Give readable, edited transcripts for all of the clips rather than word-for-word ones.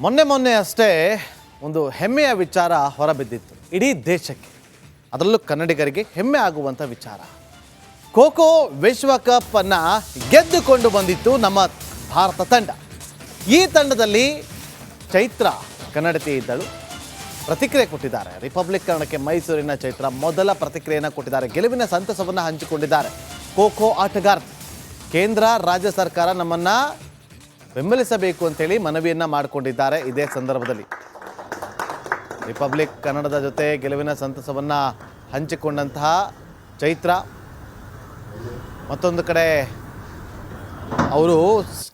ಮೊನ್ನೆ ಅಷ್ಟೇ ಒಂದು ಹೆಮ್ಮೆಯ ವಿಚಾರ ಹೊರಬಿದ್ದಿತ್ತು ಇಡೀ ದೇಶಕ್ಕೆ, ಅದರಲ್ಲೂ ಕನ್ನಡಿಗರಿಗೆ ಹೆಮ್ಮೆ ಆಗುವಂಥ ವಿಚಾರ. ಖೋ ವಿಶ್ವಕಪ್ ಅನ್ನು ಗೆದ್ದುಕೊಂಡು ಬಂದಿತ್ತು ನಮ್ಮ ಭಾರತ ತಂಡ. ಈ ತಂಡದಲ್ಲಿ ಚೈತ್ರ ಕನ್ನಡತಿ ಇದ್ದಳು, ಪ್ರತಿಕ್ರಿಯೆ ಕೊಟ್ಟಿದ್ದಾರೆ. ರಿಪಬ್ಲಿಕ್ ಕನ್ನಡಕ್ಕೆ ಮೈಸೂರಿನ ಚೈತ್ರ ಮೊದಲ ಪ್ರತಿಕ್ರಿಯೆಯನ್ನು ಕೊಟ್ಟಿದ್ದಾರೆ. ಗೆಲುವಿನ ಸಂತಸವನ್ನು ಹಂಚಿಕೊಂಡಿದ್ದಾರೆ. ಖೋ ಆಟಗಾರ್ತಿ ಕೇಂದ್ರ ರಾಜ್ಯ ಸರ್ಕಾರ ನಮ್ಮನ್ನು ಬೆಂಬಲಿಸಬೇಕು ಅಂತೇಳಿ ಮನವಿಯನ್ನು ಮಾಡಿಕೊಂಡಿದ್ದಾರೆ. ಇದೇ ಸಂದರ್ಭದಲ್ಲಿ ರಿಪಬ್ಲಿಕ್ ಕನ್ನಡದ ಜೊತೆ ಗೆಲುವಿನ ಸಂತಸವನ್ನು ಹಂಚಿಕೊಂಡಂತಹ ಚೈತ್ರ ಮತ್ತೊಂದು ಕಡೆ ಅವರು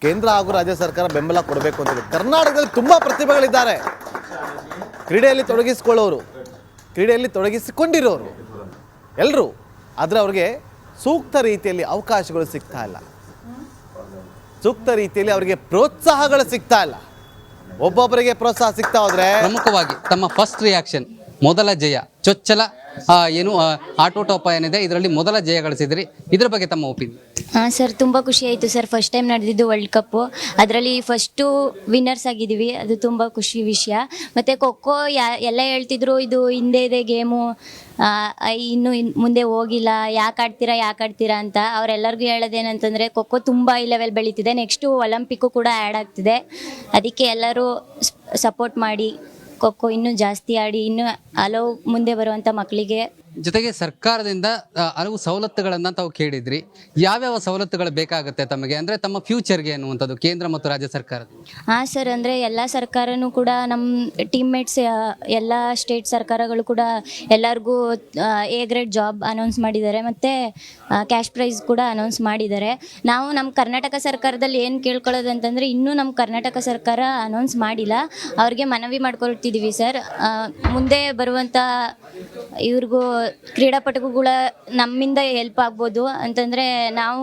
ಕೇಂದ್ರ ಹಾಗೂ ರಾಜ್ಯ ಸರ್ಕಾರ ಬೆಂಬಲ ಕೊಡಬೇಕು ಅಂತೇಳಿ. ಕರ್ನಾಟಕದಲ್ಲಿ ತುಂಬ ಪ್ರತಿಭೆಗಳಿದ್ದಾರೆ, ಕ್ರೀಡೆಯಲ್ಲಿ ತೊಡಗಿಸಿಕೊಳ್ಳೋರು, ಕ್ರೀಡೆಯಲ್ಲಿ ತೊಡಗಿಸಿಕೊಂಡಿರೋರು ಎಲ್ಲರೂ. ಆದರೆ ಅವ್ರಿಗೆ ಸೂಕ್ತ ರೀತಿಯಲ್ಲಿ ಅವಕಾಶಗಳು ಸಿಗ್ತಾ ಇಲ್ಲ, ಸೂಕ್ತ ರೀತಿಯಲ್ಲಿ ಅವರಿಗೆ ಪ್ರೋತ್ಸಾಹಗಳು ಸಿಗ್ತಾ ಇಲ್ಲ. ಒಬ್ಬೊಬ್ಬರಿಗೆ ಪ್ರೋತ್ಸಾಹ ಸಿಗ್ತಾ ಹೋದ್ರೆ ಪ್ರಮುಖವಾಗಿ ತಮ್ಮ ಫಸ್ಟ್ ರಿಯಾಕ್ಷನ್ ಮೊದಲ ಜಯ ಚೊಚ್ಚಲ ಆಟೋಟೋಪ ಏನಿದೆ ಇದರಲ್ಲಿ ಮೊದಲ ಜಯ ಗಳಿಸಿದ್ರಿ, ಇದ್ರ ಬಗ್ಗೆ ತಮ್ಮ ಒಪಿನಿಯನ್? ಹಾಂ ಸರ್, ತುಂಬ ಖುಷಿ ಆಯಿತು ಸರ್. ಫಸ್ಟ್ ಟೈಮ್ ನಡೆದಿದ್ದು ವರ್ಲ್ಡ್ ಕಪ್ಪು, ಅದರಲ್ಲಿ ಫಸ್ಟು ವಿನ್ನರ್ಸ್ ಆಗಿದ್ದೀವಿ, ಅದು ತುಂಬ ಖುಷಿ ವಿಷಯ. ಮತ್ತು ಖೋ ಎಲ್ಲ ಹೇಳ್ತಿದ್ರು ಇದು ಹಿಂದೆ ಇದೆ ಗೇಮು, ಇನ್ನೂ ಮುಂದೆ ಹೋಗಿಲ್ಲ, ಯಾಕೆ ಆಡ್ತೀರಾ ಅಂತ. ಅವರೆಲ್ಲರಿಗೂ ಹೇಳೋದೇನಂತಂದರೆ ಖೋ ತುಂಬ ಹೈ ಲೆವೆಲ್ ಬೆಳೀತಿದೆ, ನೆಕ್ಸ್ಟು ಒಲಿಂಪಿಕ್ಕು ಕೂಡ ಆ್ಯಡ್ ಆಗ್ತಿದೆ. ಅದಕ್ಕೆ ಎಲ್ಲರೂ ಸಪೋರ್ಟ್ ಮಾಡಿ ಖೋ ಇನ್ನೂ ಜಾಸ್ತಿ ಆಡಿ ಇನ್ನೂ ಹಲವು ಮುಂದೆ ಬರುವಂಥ ಮಕ್ಕಳಿಗೆ. ಜೊತೆಗೆ ಸರ್ಕಾರದಿಂದ ಹಲವು ಸವಲತ್ತುಗಳನ್ನು ತಾವು ಕೇಳಿದ್ರಿ. ಯಾವ್ಯಾವ ಸವಲತ್ತುಗಳು ಬೇಕಾಗುತ್ತೆ ತಮಗೆ, ಅಂದರೆ ತಮ್ಮ ಫ್ಯೂಚರ್ಗೆ ಅನ್ನುವಂಥದ್ದು ಕೇಂದ್ರ ಮತ್ತು ರಾಜ್ಯ ಸರ್ಕಾರದ? ಹಾಂ ಸರ್, ಅಂದರೆ ಎಲ್ಲ ಸರ್ಕಾರನೂ ಕೂಡ ನಮ್ಮ ಟೀಮ್ಮೇಟ್ಸ್ ಎಲ್ಲ ಸ್ಟೇಟ್ ಸರ್ಕಾರಗಳು ಕೂಡ ಎಲ್ಲರಿಗೂ ಎ ಗ್ರೇಡ್ ಜಾಬ್ ಅನೌನ್ಸ್ ಮಾಡಿದ್ದಾರೆ, ಮತ್ತು ಕ್ಯಾಶ್ ಪ್ರೈಸ್ ಕೂಡ ಅನೌನ್ಸ್ ಮಾಡಿದ್ದಾರೆ. ನಾವು ನಮ್ಮ ಕರ್ನಾಟಕ ಸರ್ಕಾರದಲ್ಲಿ ಏನು ಕೇಳ್ಕೊಳ್ಳೋದು ಅಂತಂದರೆ, ಇನ್ನೂ ನಮ್ಮ ಕರ್ನಾಟಕ ಸರ್ಕಾರ ಅನೌನ್ಸ್ ಮಾಡಿಲ್ಲ, ಅವ್ರಿಗೆ ಮನವಿ ಮಾಡ್ಕೊಳ್ತಿದ್ದೀವಿ ಸರ್. ಮುಂದೆ ಬರುವಂಥ ಇವ್ರಿಗೂ ಕ್ರೀಡಾಪಟುಗಳ ನಮ್ಮಿಂದ ಹೆಲ್ಪ್ ಆಗ್ಬೋದು ಅಂತಂದರೆ, ನಾವು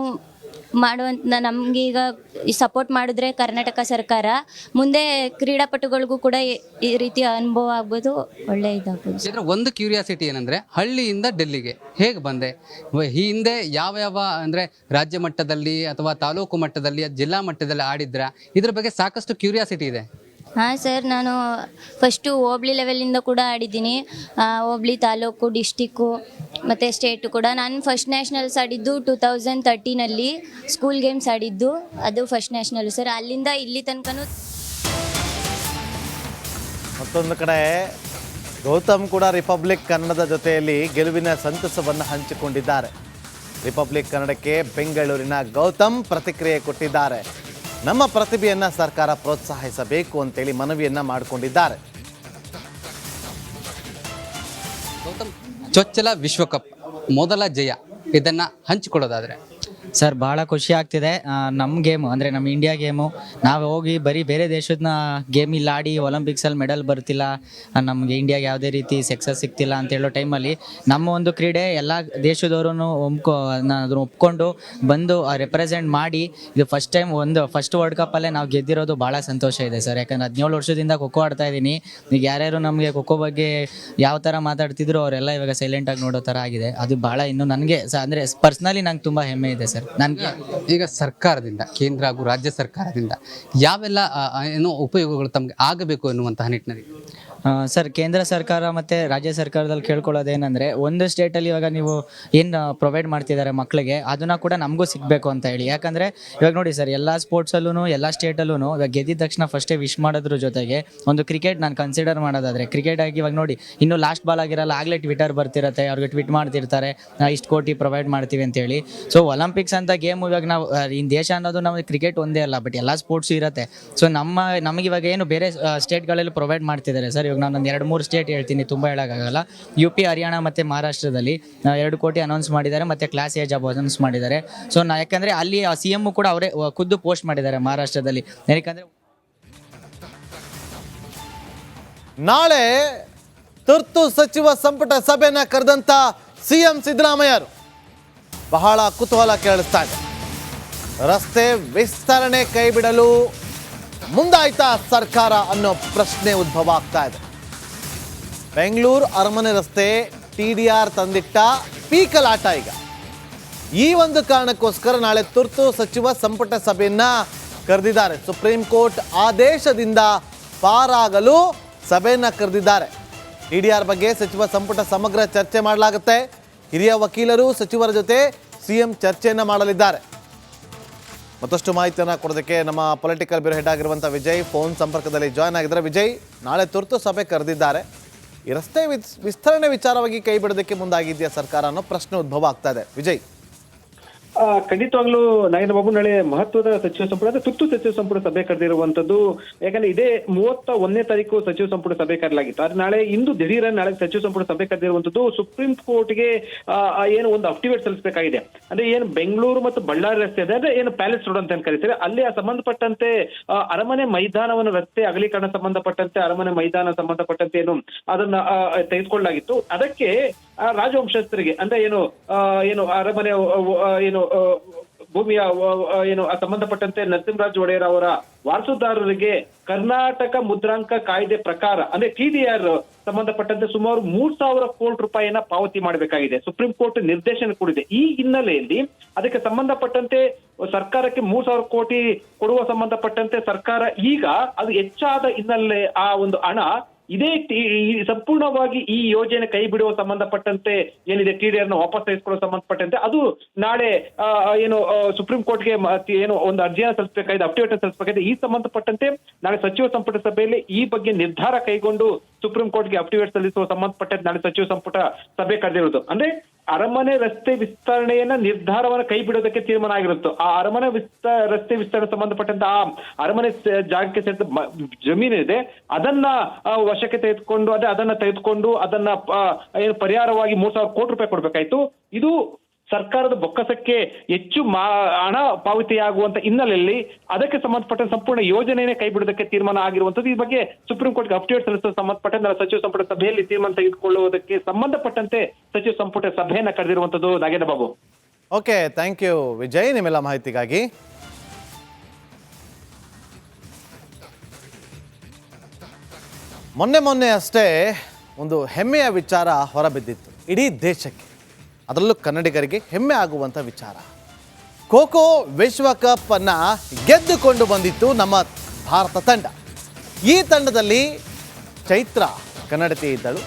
ಮಾಡುವಂಥ ನಮಗೀಗ ಸಪೋರ್ಟ್ ಮಾಡಿದ್ರೆ ಕರ್ನಾಟಕ ಸರ್ಕಾರ, ಮುಂದೆ ಕ್ರೀಡಾಪಟುಗಳಿಗೂ ಕೂಡ ಈ ರೀತಿಯ ಅನುಭವ ಆಗ್ಬೋದು, ಒಳ್ಳೆ ಇದಾಗ್ಬೋದು. ಇದರ ಒಂದು ಕ್ಯೂರಿಯಾಸಿಟಿ ಏನಂದರೆ, ಹಳ್ಳಿಯಿಂದ ಡೆಲ್ಲಿಗೆ ಹೇಗೆ ಬಂದೆ, ಈ ಹಿಂದೆ ಯಾವ ಅಂದರೆ ರಾಜ್ಯ ಮಟ್ಟದಲ್ಲಿ ಅಥವಾ ತಾಲೂಕು ಮಟ್ಟದಲ್ಲಿ ಜಿಲ್ಲಾ ಮಟ್ಟದಲ್ಲಿ ಆಡಿದ್ರ, ಇದ್ರ ಬಗ್ಗೆ ಸಾಕಷ್ಟು ಕ್ಯೂರಿಯಾಸಿಟಿ ಇದೆ. ಹಾಂ ಸರ್, ನಾನು ಫಸ್ಟು ಹೋಬ್ಳಿ ಲೆವೆಲಿಂದ ಕೂಡ ಆಡಿದ್ದೀನಿ, ಹೋಬ್ಳಿ ತಾಲೂಕು, ಡಿಸ್ಟಿಕ್ಕು ಮತ್ತು ಸ್ಟೇಟು ಕೂಡ. ನಾನು ಫಸ್ಟ್ ನ್ಯಾಷನಲ್ಸ್ ಆಡಿದ್ದು 2013 ಸ್ಕೂಲ್ ಗೇಮ್ಸ್ ಆಡಿದ್ದು, ಅದು ಫಸ್ಟ್ ನ್ಯಾಷನಲ್ ಸರ್. ಅಲ್ಲಿಂದ ಇಲ್ಲಿ ತನಕನೂ. ಮತ್ತೊಂದು ಕಡೆ ಗೌತಮ್ ಕೂಡ ರಿಪಬ್ಲಿಕ್ ಕನ್ನಡದ ಜೊತೆಯಲ್ಲಿ ಗೆಲುವಿನ ಸಂತಸವನ್ನು ಹಂಚಿಕೊಂಡಿದ್ದಾರೆ. ರಿಪಬ್ಲಿಕ್ ಕನ್ನಡಕ್ಕೆ ಬೆಂಗಳೂರಿನ ಗೌತಮ್ ಪ್ರತಿಕ್ರಿಯೆ ಕೊಟ್ಟಿದ್ದಾರೆ. ನಮ್ಮ ಪ್ರತಿಭೆಯನ್ನು ಸರ್ಕಾರ ಪ್ರೋತ್ಸಾಹಿಸಬೇಕು ಅಂತೇಳಿ ಮನವಿಯನ್ನು ಮಾಡಿಕೊಂಡಿದ್ದಾರೆ. ಗೌತಮ್, ಚೊಚ್ಚಲ ವಿಶ್ವಕಪ್ ಮೊದಲ ಜಯ ಇದನ್ನು ಹಂಚಿಕೊಳ್ಳೋದಾದರೆ? ಸರ್, ಭಾಳ ಖುಷಿ ಆಗ್ತಿದೆ. ನಮ್ಮ ಗೇಮು ಅಂದರೆ ನಮ್ಮ ಇಂಡಿಯಾ ಗೇಮು, ನಾವು ಹೋಗಿ ಬರೀ ಬೇರೆ ದೇಶದ ಗೇಮ್ ಇಲ್ಲಿ ಆಡಿ ಒಲಿಂಪಿಕ್ಸಲ್ಲಿ ಮೆಡಲ್ ಬರ್ತಿಲ್ಲ, ನಮಗೆ ಇಂಡಿಯಾಗೆ ಯಾವುದೇ ರೀತಿ ಸಕ್ಸಸ್ ಸಿಗ್ತಿಲ್ಲ ಅಂತ ಹೇಳೋ ಟೈಮಲ್ಲಿ ನಮ್ಮ ಒಂದು ಕ್ರೀಡೆ ಎಲ್ಲ ದೇಶದವರು ಅದನ್ನು ಒಪ್ಕೊಂಡು ಬಂದು ರೆಪ್ರೆಸೆಂಟ್ ಮಾಡಿ ಇದು ಫಸ್ಟ್ ವರ್ಲ್ಡ್ ಕಪ್ಪಲ್ಲೇ ನಾವು ಗೆದ್ದಿರೋದು ಭಾಳ ಸಂತೋಷ ಇದೆ ಸರ್. ಯಾಕಂದರೆ 17 ವರ್ಷದಿಂದ ಖೋ ಆಡ್ತಾ ಇದ್ದೀನಿ. ಈಗ ಯಾರ್ಯಾರು ನಮಗೆ ಖೋ ಬಗ್ಗೆ ಯಾವ ಥರ ಮಾತಾಡ್ತಿದ್ರು ಅವರೆಲ್ಲ ಇವಾಗ ಸೈಲೆಂಟಾಗಿ ನೋಡೋ ಥರ ಆಗಿದೆ. ಅದು ಭಾಳ ಇನ್ನೂ ನನಗೆ ಅಂದರೆ ಪರ್ಸ್ನಲಿ ನಂಗೆ ತುಂಬ ಹೆಮ್ಮೆ ಇದೆ ಸರ್. ನನಗೆ ಈಗ ಸರ್ಕಾರದಿಂದ, ಕೇಂದ್ರ ಹಾಗೂ ರಾಜ್ಯ ಸರ್ಕಾರದಿಂದ ಯಾವೆಲ್ಲ ಉಪಯೋಗಗಳು ತಮಗೆ ಆಗಬೇಕು ಎನ್ನುವಂತಹ ನಿಟ್ಟಿನಲ್ಲಿ? ಸರ್, ಕೇಂದ್ರ ಸರ್ಕಾರ ಮತ್ತು ರಾಜ್ಯ ಸರ್ಕಾರದಲ್ಲಿ ಕೇಳ್ಕೊಳ್ಳೋದೇನೆಂದರೆ, ಒಂದು ಸ್ಟೇಟಲ್ಲಿ ಇವಾಗ ನೀವು ಏನು ಪ್ರೊವೈಡ್ ಮಾಡ್ತಿದ್ದಾರೆ ಮಕ್ಕಳಿಗೆ, ಅದನ್ನು ಕೂಡ ನಮಗೂ ಸಿಗಬೇಕು ಅಂತ ಹೇಳಿ. ಯಾಕಂದರೆ ಇವಾಗ ನೋಡಿ ಸರ್, ಎಲ್ಲ ಸ್ಪೋರ್ಟ್ಸಲ್ಲೂ ಎಲ್ಲ ಸ್ಟೇಟಲ್ಲೂ ಇವಾಗ ಗೆದ್ದಿದ ತಕ್ಷಣ ಫಸ್ಟೇ ವಿಶ್ ಮಾಡೋದ್ರ ಜೊತೆಗೆ ಒಂದು ಕ್ರಿಕೆಟ್ ನಾನು ಕನ್ಸಿಡರ್ ಮಾಡೋದಾದರೆ, ಕ್ರಿಕೆಟ್ ಆಗಿ ಇವಾಗ ನೋಡಿ ಇನ್ನೂ ಲಾಸ್ಟ್ ಬಾಲ್ ಆಗಿರಲ್ಲ, ಆಗಲೇ ಟ್ವಿಟರ್ ಬರ್ತಿರುತ್ತೆ, ಅವ್ರಿಗೆ ಟ್ವೀಟ್ ಮಾಡ್ತಿರ್ತಾರೆ ಇಷ್ಟು ಕೋಟಿ ಪ್ರೊವೈಡ್ ಮಾಡ್ತೀವಿ ಅಂತೇಳಿ. ಸೊ ಒಲಿಂಪಿಕ್ಸ್ ಅಂತ ಗೇಮ್ ಇವಾಗ ನಾವು ಈ ದೇಶ ಅನ್ನೋದು ನಮಗೆ ಕ್ರಿಕೆಟ್ ಒಂದೇ ಅಲ್ಲ, ಬಟ್ ಎಲ್ಲ ಸ್ಪೋರ್ಟ್ಸು ಇರುತ್ತೆ. ಸೊ ನಮಗೆ ಇವಾಗ ಏನು ಬೇರೆ ಸ್ಟೇಟ್ಗಳಲ್ಲಿ ಪ್ರೊವೈಡ್ ಮಾಡ್ತಿದ್ದಾರೆ ಸರ್. ಇವಾಗ ನಾನು 2-3 ಸ್ಟೇಟ್ ಹೇಳ್ತೀನಿ, ತುಂಬ ಹೇಳೋಕ್ಕಾಗಲ್ಲ. UP, ಹರಿಯಾಣ ಮತ್ತು ಮಹಾರಾಷ್ಟ್ರದಲ್ಲಿ 2 ಕೋಟಿ ಅನೌನ್ಸ್ ಮಾಡಿದ್ದಾರೆ, ಮತ್ತು ಕ್ಲಾಸ್ ಎ ಜಾಬ್ ಅನೌನ್ಸ್ ಮಾಡಿದ್ದಾರೆ. ಸೊ ಯಾಕಂದರೆ ಅಲ್ಲಿ CM ಕೂಡ ಅವರೇ ಖುದ್ದು ಪೋಸ್ಟ್ ಮಾಡಿದ್ದಾರೆ ಮಹಾರಾಷ್ಟ್ರದಲ್ಲಿ. ಯಾಕಂದರೆ ನಾಳೆ ತುರ್ತು ಸಚಿವ ಸಂಪುಟ ಸಭೆಯನ್ನು ಕರೆದಂಥ CM ಸಿದ್ದರಾಮಯ್ಯರು ಬಹಳ ಕುತೂಹಲ ಕೇಳಿಸ್ತಾ ಇದೆ. ರಸ್ತೆ ವಿಸ್ತರಣೆ ಕೈ ಬಿಡಲು ಮುಂದಾಯ್ತಾ ಸರ್ಕಾರ ಅನ್ನೋ ಪ್ರಶ್ನೆ ಉದ್ಭವ ಆಗ್ತಾ ಇದೆ. ಬೆಂಗಳೂರು ಅರಮನೆ ರಸ್ತೆ TDR ತಂದಿಟ್ಟ ಪೀಕಲಾಟ ಈಗ. ಈ ಒಂದು ಕಾರಣಕ್ಕೋಸ್ಕರ ನಾಳೆ ತುರ್ತು ಸಚಿವ ಸಂಪುಟ ಸಭೆಯನ್ನ ಕರೆದಿದ್ದಾರೆ. ಸುಪ್ರೀಂ ಕೋರ್ಟ್ ಆದೇಶದಿಂದ ಪಾರಾಗಲು ಸಭೆಯನ್ನ ಕರೆದಿದ್ದಾರೆ. ಟಿಡಿಆರ್ ಬಗ್ಗೆ ಸಚಿವ ಸಂಪುಟ ಸಮಗ್ರ ಚರ್ಚೆ ಮಾಡಲಾಗುತ್ತೆ. ಹಿರಿಯ ವಕೀಲರು ಸಚಿವರ ಜೊತೆ ಸಿಎಂ ಚರ್ಚೆಯನ್ನ ಮಾಡಲಿದ್ದಾರೆ. ಮತ್ತಷ್ಟು ಮಾಹಿತಿಯನ್ನು ಕೊಡೋದಕ್ಕೆ ನಮ್ಮ ಪೊಲಿಟಿಕಲ್ ಬ್ಯೂರೋ ಹೆಡ್ ಆಗಿರುವಂಥ ವಿಜಯ್ ಫೋನ್ ಸಂಪರ್ಕದಲ್ಲಿ ಜಾಯ್ನ್ ಆಗಿದ್ದಾರೆ. ವಿಜಯ್, ನಾಳೆ ತುರ್ತು ಸಭೆ ಕರೆದಿದ್ದಾರೆ. ಈ ರಸ್ತೆ ವಿಸ್ತರಣೆ ವಿಚಾರವಾಗಿ ಕೈ ಬಿಡೋದಕ್ಕೆ ಮುಂದಾಗಿದೆಯಾ ಸರ್ಕಾರ ಅನ್ನೋ ಪ್ರಶ್ನೆ ಉದ್ಭವ ಆಗ್ತಾ ಇದೆ. ವಿಜಯ್, ಖಂಡಿತವಾಗ್ಲೂ ನಾಗೇಂದ್ರ ಬಾಬು ನಾಳೆ ಮಹತ್ವದ ಸಚಿವ ಸಂಪುಟ ಅಂದ್ರೆ ತುರ್ತು ಸಚಿವ ಸಂಪುಟ ಸಭೆ ಕರೆದಿರುವಂತದ್ದು. ಯಾಕಂದ್ರೆ ಇದೇ 31ನೇ ತಾರೀಕು ಸಚಿವ ಸಂಪುಟ ಸಭೆ ಕರೆಯಲಾಗಿತ್ತು. ಆದ್ರೆ ಇಂದು ದಿಢೀರ ನಾಳೆ ಸಚಿವ ಸಂಪುಟ ಸಭೆ ಕರೆದಿರುವಂತದ್ದು ಸುಪ್ರೀಂ ಕೋರ್ಟ್ಗೆ ಏನು ಒಂದು ಅಫಿಡವಿಟ್ ಸಲ್ಲಿಸಬೇಕಾಗಿದೆ. ಅಂದ್ರೆ ಏನು ಬೆಂಗಳೂರು ಮತ್ತು ಬಳ್ಳಾರಿ ರಸ್ತೆ ಇದೆ, ಅಂದ್ರೆ ಏನು ಪ್ಯಾಲೇಸ್ ರೋಡ್ ಅಂತ ಕರೀತಾರೆ, ಅಲ್ಲಿ ಸಂಬಂಧಪಟ್ಟಂತೆ ಅರಮನೆ ಮೈದಾನವನ್ನು ರಸ್ತೆ ಅಗಲೀಕರಣ ಸಂಬಂಧಪಟ್ಟಂತೆ ಅರಮನೆ ಮೈದಾನ ಸಂಬಂಧಪಟ್ಟಂತೆ ಏನು ಅದನ್ನ ತೆಗೆದುಕೊಳ್ಳಲಾಗಿತ್ತು. ಅದಕ್ಕೆ ರಾಜವಂಶಸ್ಥರಿಗೆ ಅಂದ್ರೆ ಏನು ಅರಮನೆ ಏನು ಭೂಮಿಯ ಏನು ಸಂಬಂಧಪಟ್ಟಂತೆ ನರಸಿಂಹರಾಜ ಒಡೆಯರ್ ಅವರ ವಾರಸುದಾರರಿಗೆ ಕರ್ನಾಟಕ ಮುದ್ರಾಂಕ ಕಾಯ್ದೆ ಪ್ರಕಾರ ಅಂದ್ರೆ TDR ಸಂಬಂಧಪಟ್ಟಂತೆ ಸುಮಾರು 3,000 ಕೋಟಿ ರೂಪಾಯಿಯನ್ನ ಪಾವತಿ ಮಾಡಬೇಕಾಗಿದೆ. ಸುಪ್ರೀಂ ಕೋರ್ಟ್ ನಿರ್ದೇಶನ ಕೊಡಿದೆ. ಈ ಹಿನ್ನೆಲೆಯಲ್ಲಿ ಅದಕ್ಕೆ ಸಂಬಂಧಪಟ್ಟಂತೆ ಸರ್ಕಾರಕ್ಕೆ 3,000 ಕೋಟಿ ಕೊಡುವ ಸಂಬಂಧಪಟ್ಟಂತೆ ಸರ್ಕಾರ ಈಗ ಅದು ಹೆಚ್ಚಾದ ಹಿನ್ನೆಲೆ ಆ ಒಂದು ಹಣ ಇದೇ ಸಂಪೂರ್ಣವಾಗಿ ಈ ಯೋಜನೆ ಕೈ ಬಿಡುವ ಸಂಬಂಧಪಟ್ಟಂತೆ ಏನಿದೆ TDR ನ ವಾಪಸ್ ತೆಗೆದುಕೊಳ್ಳೋ ಸಂಬಂಧಪಟ್ಟಂತೆ ಅದು ನಾಳೆ ಏನು ಸುಪ್ರೀಂ ಕೋರ್ಟ್ಗೆ ಏನು ಒಂದು ಅರ್ಜಿಯನ್ನು ಸಲ್ಲಿಸಬೇಕಾಗಿದೆ, ಅಫಿಡವಿಟ್ ಸಲ್ಲಿಸಬೇಕಾಗಿದೆ. ಈ ಸಂಬಂಧಪಟ್ಟಂತೆ ನಾಳೆ ಸಚಿವ ಸಂಪುಟ ಸಭೆಯಲ್ಲಿ ಈ ಬಗ್ಗೆ ನಿರ್ಧಾರ ಕೈಗೊಂಡು ಸುಪ್ರೀಂ ಕೋರ್ಟ್ಗೆ ಅಫಿಡವಿಟ್ ಸಲ್ಲಿಸುವ ಸಂಬಂಧಪಟ್ಟಂತೆ ನಾಳೆ ಸಚಿವ ಸಂಪುಟ ಸಭೆ ಕರೆದಿರುವುದು. ಅಂದ್ರೆ ಅರಮನೆ ರಸ್ತೆ ವಿಸ್ತರಣೆಯನ್ನ ನಿರ್ಧಾರವನ್ನು ಕೈ ಬಿಡೋದಕ್ಕೆ ತೀರ್ಮಾನ ಆಗಿರುತ್ತೋ ಆ ಅರಮನೆ ರಸ್ತೆ ವಿಸ್ತರಣೆ ಸಂಬಂಧಪಟ್ಟಂತ ಆ ಅರಮನೆ ಜಾಗಕ್ಕೆ ಸೇರಿದ ಜಮೀನಿದೆ ಅದನ್ನ ವಶಕ್ಕೆ ತೆಗೆದುಕೊಂಡು ಅದನ್ನ ತೆಗೆದುಕೊಂಡು ಅದನ್ನ ಏನು ಪರಿಹಾರವಾಗಿ 3,000 ಕೋಟಿ ರೂಪಾಯಿ ಕೊಡ್ಬೇಕಾಯ್ತು. ಇದು ಸರ್ಕಾರದ ಬೊಕ್ಕಸಕ್ಕೆ ಹೆಚ್ಚು ಹಣ ಪಾವತಿಯಾಗುವಂತ ಹಿನ್ನೆಲೆಯಲ್ಲಿ ಅದಕ್ಕೆ ಸಂಬಂಧಪಟ್ಟ ಸಂಪೂರ್ಣ ಯೋಜನೆಯೇ ಕೈ ಬಿಡೋದಕ್ಕೆ ತೀರ್ಮಾನ ಆಗಿರುವಂತದ್ದು. ಈ ಬಗ್ಗೆ ಸುಪ್ರೀಂ ಕೋರ್ಟ್ಗೆ ಅಫಿಡವಿಟ್ ಸಲ್ಲಿಸುವ ಸಂಬಂಧಪಟ್ಟ ಸಚಿವ ಸಂಪುಟ ಸಭೆಯಲ್ಲಿ ತೀರ್ಮಾನ ತೆಗೆದುಕೊಳ್ಳುವುದಕ್ಕೆ ಸಂಬಂಧಪಟ್ಟಂತೆ ಸಚಿವ ಸಂಪುಟ ಸಭೆಯನ್ನ ಕರೆದಿರುವಂತದ್ದು. Nagendra Babu. Okay, thank you Vijay ನಿಮ್ಮೆಲ್ಲ ಮಾಹಿತಿಗಾಗಿ. ಮೊನ್ನೆ ಅಷ್ಟೇ ಒಂದು ಹೆಮ್ಮೆಯ ವಿಚಾರ ಹೊರಬಿದ್ದಿತ್ತು ಇಡೀ ದೇಶಕ್ಕೆ, ಅದರಲ್ಲೂ ಕನ್ನಡಿಗರಿಗೆ ಹೆಮ್ಮೆ ಆಗುವಂಥ ವಿಚಾರ. ಖೋ ವಿಶ್ವಕಪ್ ಅನ್ನು ಗೆದ್ದುಕೊಂಡು ಬಂದಿತ್ತು ನಮ್ಮ ಭಾರತ ತಂಡ. ಈ ತಂಡದಲ್ಲಿ ಚೈತ್ರ ಕನ್ನಡತಿ ಇದ್ದಳು,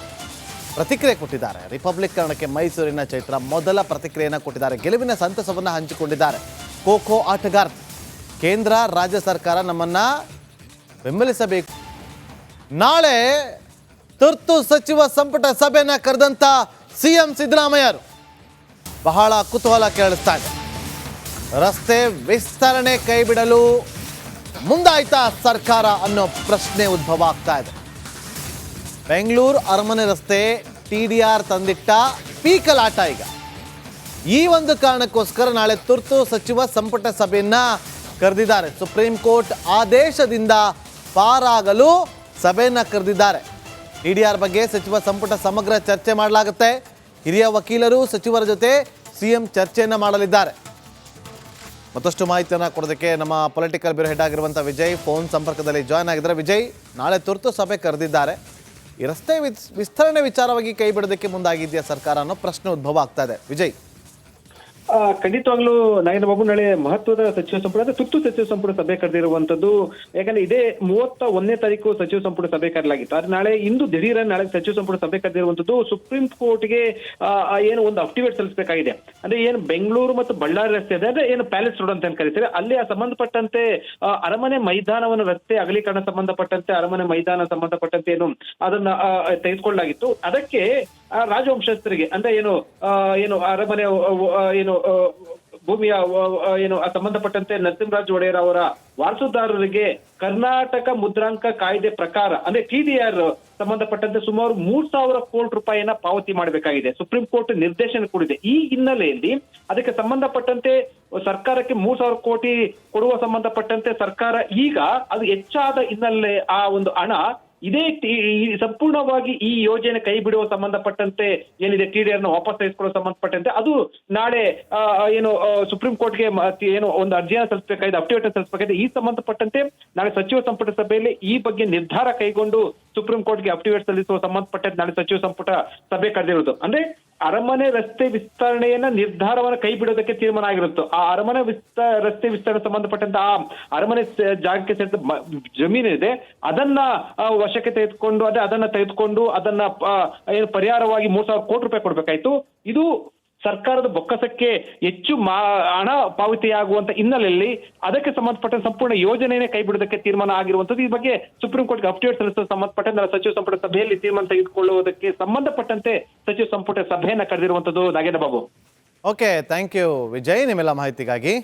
ಪ್ರತಿಕ್ರಿಯೆ ಕೊಟ್ಟಿದ್ದಾರೆ. ರಿಪಬ್ಲಿಕ್ ಕನ್ನಡಕ್ಕೆ ಮೈಸೂರಿನ ಚೈತ್ರ ಮೊದಲ ಪ್ರತಿಕ್ರಿಯೆಯನ್ನು ಕೊಟ್ಟಿದ್ದಾರೆ. ಗೆಲುವಿನ ಸಂತಸವನ್ನು ಹಂಚಿಕೊಂಡಿದ್ದಾರೆ. ಖೋ ಆಟಗಾರ್ತಿ, ಕೇಂದ್ರ ರಾಜ್ಯ ಸರ್ಕಾರ ನಮ್ಮನ್ನು ಬೆಂಬಲಿಸಬೇಕು. ನಾಳೆ ತುರ್ತು ಸಚಿವ ಸಂಪುಟ ಸಭೆಯನ್ನು ಕರೆದಂಥ CM ಸಿದ್ದರಾಮಯ್ಯರು ಬಹಳ ಕುತೂಹಲ ಕೇಳಿಸ್ತಾ ಇದೆ. ರಸ್ತೆ ವಿಸ್ತರಣೆ ಕೈ ಬಿಡಲು ಮುಂದಾಯ್ತಾ ಸರ್ಕಾರ ಅನ್ನೋ ಪ್ರಶ್ನೆ ಉದ್ಭವ ಆಗ್ತಾ ಇದೆ. ಬೆಂಗಳೂರು ಅರಮನೆ ರಸ್ತೆ TDR ತಂದಿಟ್ಟ ಪೀಕಲಾಟ ಈಗ. ಈ ಒಂದು ಕಾರಣಕ್ಕೋಸ್ಕರ ನಾಳೆ ತುರ್ತು ಸಚಿವ ಸಂಪುಟ ಸಭೆಯನ್ನ ಕರೆದಿದ್ದಾರೆ. ಸುಪ್ರೀಂ ಕೋರ್ಟ್ ಆದೇಶದಿಂದ ಪಾರಾಗಲು ಸಭೆಯನ್ನ ಕರೆದಿದ್ದಾರೆ. TDR ಬಗ್ಗೆ ಸಚಿವ ಸಂಪುಟ ಸಮಗ್ರ ಚರ್ಚೆ ಮಾಡಲಾಗುತ್ತೆ. ಹಿರಿಯ ವಕೀಲರು ಸಚಿವರ ಜೊತೆ ಸಿಎಂ ಚರ್ಚೆಯನ್ನ ಮಾಡಲಿದ್ದಾರೆ. ಮತ್ತಷ್ಟು ಮಾಹಿತಿಯನ್ನು ಕೊಡೋದಕ್ಕೆ ನಮ್ಮ ಪೊಲಿಟಿಕಲ್ ಬ್ಯೂರೋ ಹೆಡ್ ಆಗಿರುವಂಥ ವಿಜಯ್ ಫೋನ್ ಸಂಪರ್ಕದಲ್ಲಿ ಜಾಯ್ನ್ ಆಗಿದ್ದಾರೆ. ವಿಜಯ್, ನಾಳೆ ತುರ್ತು ಸಭೆ ಕರೆದಿದ್ದಾರೆ. ಈ ರಸ್ತೆ ವಿಸ್ತರಣೆ ವಿಚಾರವಾಗಿ ಕೈ ಬಿಡೋದಕ್ಕೆ ಮುಂದಾಗಿದೆಯಾ ಸರ್ಕಾರ ಅನ್ನೋ ಪ್ರಶ್ನೆ ಉದ್ಭವ ಆಗ್ತಾ ಇದೆ. ವಿಜಯ್, ಖಂಡಿತವಾಗ್ಲೂ ನಾಗೇಂದ್ರ ಬಾಬು ನಾಳೆ ಮಹತ್ವದ ಸಚಿವ ಸಂಪುಟ ಅಂದ್ರೆ ತುರ್ತು ಸಚಿವ ಸಂಪುಟ ಸಭೆ ಕರೆದಿರುವಂತದ್ದು. ಯಾಕಂದ್ರೆ ಇದೇ 31ನೇ ತಾರೀಕು ಸಚಿವ ಸಂಪುಟ ಸಭೆ ಕರೆಯಲಾಗಿತ್ತು. ಆದ್ರೆ ಇಂದು ದಿಢೀರ ನಾಳೆ ಸಚಿವ ಸಂಪುಟ ಸಭೆ ಕರೆದಿರುವಂತದ್ದು ಸುಪ್ರೀಂ ಕೋರ್ಟ್ಗೆ ಏನು ಒಂದು ಅಫಿಡವಿಟ್ ಸಲ್ಲಿಸಬೇಕಾಗಿದೆ. ಅಂದ್ರೆ ಏನು ಬೆಂಗಳೂರು ಮತ್ತು ಬಳ್ಳಾರಿ ರಸ್ತೆ ಇದೆ, ಅಂದ್ರೆ ಏನು ಪ್ಯಾಲೇಸ್ ರೋಡ್ ಅಂತ ಕರೀತಾರೆ, ಅಲ್ಲಿ ಸಂಬಂಧಪಟ್ಟಂತೆ ಅರಮನೆ ಮೈದಾನವನ್ನು ರಸ್ತೆ ಅಗಲೀಕರಣ ಸಂಬಂಧಪಟ್ಟಂತೆ ಅರಮನೆ ಮೈದಾನ ಸಂಬಂಧಪಟ್ಟಂತೆ ಏನು ಅದನ್ನ ತೆಗೆದುಕೊಳ್ಳಲಾಗಿತ್ತು. ಅದಕ್ಕೆ ರಾಜವಂಶಸ್ಥರಿಗೆ ಅಂದ್ರೆ ಏನು ಅರಮನೆ ಏನು ಭೂಮಿಯ ಏನು ಸಂಬಂಧಪಟ್ಟಂತೆ ನರಸಿಂಹರಾಜ ಒಡೆಯರ್ ಅವರ ವಾರಸುದಾರರಿಗೆ ಕರ್ನಾಟಕ ಮುದ್ರಾಂಕ ಕಾಯ್ದೆ ಪ್ರಕಾರ ಅಂದ್ರೆ TDR ಸಂಬಂಧಪಟ್ಟಂತೆ ಸುಮಾರು 3,000 ಕೋಟಿ ರೂಪಾಯಿಯನ್ನ ಪಾವತಿ ಮಾಡಬೇಕಾಗಿದೆ. ಸುಪ್ರೀಂ ಕೋರ್ಟ್ ನಿರ್ದೇಶನ ಕೊಡಿದೆ. ಈ ಹಿನ್ನೆಲೆಯಲ್ಲಿ ಅದಕ್ಕೆ ಸಂಬಂಧಪಟ್ಟಂತೆ ಸರ್ಕಾರಕ್ಕೆ 3,000 ಕೋಟಿ ಕೊಡುವ ಸಂಬಂಧಪಟ್ಟಂತೆ ಸರ್ಕಾರ ಈಗ ಅದು ಹೆಚ್ಚಾದ ಹಿನ್ನೆಲೆ ಆ ಒಂದು ಹಣ ಇದೇ ಸಂಪೂರ್ಣವಾಗಿ ಈ ಯೋಜನೆ ಕೈ ಬಿಡುವ ಸಂಬಂಧಪಟ್ಟಂತೆ ಏನಿದೆ TDR ನ ವಾಪಸ್ ತೆಗೆದುಕೊಳ್ಳೋ ಸಂಬಂಧಪಟ್ಟಂತೆ ಅದು ನಾಳೆ ಏನು ಸುಪ್ರೀಂ ಕೋರ್ಟ್ಗೆ ಏನು ಒಂದು ಅರ್ಜಿಯನ್ನು ಸಲ್ಲಿಸಬೇಕಾಗಿದೆ, ಅಫಿಡವಿಟ್ ಸಲ್ಲಿಸಬೇಕಾಗಿದೆ. ಈ ಸಂಬಂಧಪಟ್ಟಂತೆ ನಾಳೆ ಸಚಿವ ಸಂಪುಟ ಸಭೆಯಲ್ಲಿ ಈ ಬಗ್ಗೆ ನಿರ್ಧಾರ ಕೈಗೊಂಡು ಸುಪ್ರೀಂ ಕೋರ್ಟ್ಗೆ ಅಫಿಡವಿಟ್ ಸಲ್ಲಿಸುವ ಸಂಬಂಧಪಟ್ಟಂತೆ ನಾಳೆ ಸಚಿವ ಸಂಪುಟ ಸಭೆ ಕರೆದಿರುವುದು. ಅಂದ್ರೆ ಅರಮನೆ ರಸ್ತೆ ವಿಸ್ತರಣೆಯನ್ನ ನಿರ್ಧಾರವನ್ನ ಕೈ ಬಿಡೋದಕ್ಕೆ ತೀರ್ಮಾನ ಆಗಿರುತ್ತೋ ಆ ಅರಮನೆ ರಸ್ತೆ ವಿಸ್ತರಣೆ ಸಂಬಂಧಪಟ್ಟಂತ ಆ ಅರಮನೆ ಜಾಗಕ್ಕೆ ಸೇರಿದ ಜಮೀನಿದೆ ಅದನ್ನ ವಶಕ್ಕೆ ತೆಗೆದುಕೊಂಡು ಅದನ್ನ ತೆಗೆದುಕೊಂಡು ಅದನ್ನ ಏನು ಪರಿಹಾರವಾಗಿ 3,000 ಕೋಟಿ ರೂಪಾಯಿ ಕೊಡ್ಬೇಕಾಯ್ತು. ಇದು ಸರ್ಕಾರದ ಬೊಕ್ಕಸಕ್ಕೆ ಹೆಚ್ಚು ಹಣ ಪಾವತಿಯಾಗುವಂತ ಹಿನ್ನೆಲೆಯಲ್ಲಿ ಅದಕ್ಕೆ ಸಂಬಂಧಪಟ್ಟ ಸಂಪೂರ್ಣ ಯೋಜನೆಯೇ ಕೈ ಬಿಡೋದಕ್ಕೆ ತೀರ್ಮಾನ ಆಗಿರುವಂತದ್ದು. ಈ ಬಗ್ಗೆ ಸುಪ್ರೀಂ ಕೋರ್ಟ್ಗೆ ಅಫಿಡೇವಿಟ್ ಸಲ್ಲಿಸುವ ಸಂಬಂಧಪಟ್ಟ ಸಚಿವ ಸಂಪುಟ ಸಭೆಯಲ್ಲಿ ತೀರ್ಮಾನ ತೆಗೆದುಕೊಳ್ಳುವುದಕ್ಕೆ ಸಂಬಂಧಪಟ್ಟಂತೆ ಸಚಿವ ಸಂಪುಟ ಸಭೆಯನ್ನ ಕರೆದಿರುವಂತದ್ದು Nagendra Babu. Okay, thank you Vijay ನಿಮ್ಮೆಲ್ಲ ಮಾಹಿತಿಗಾಗಿ.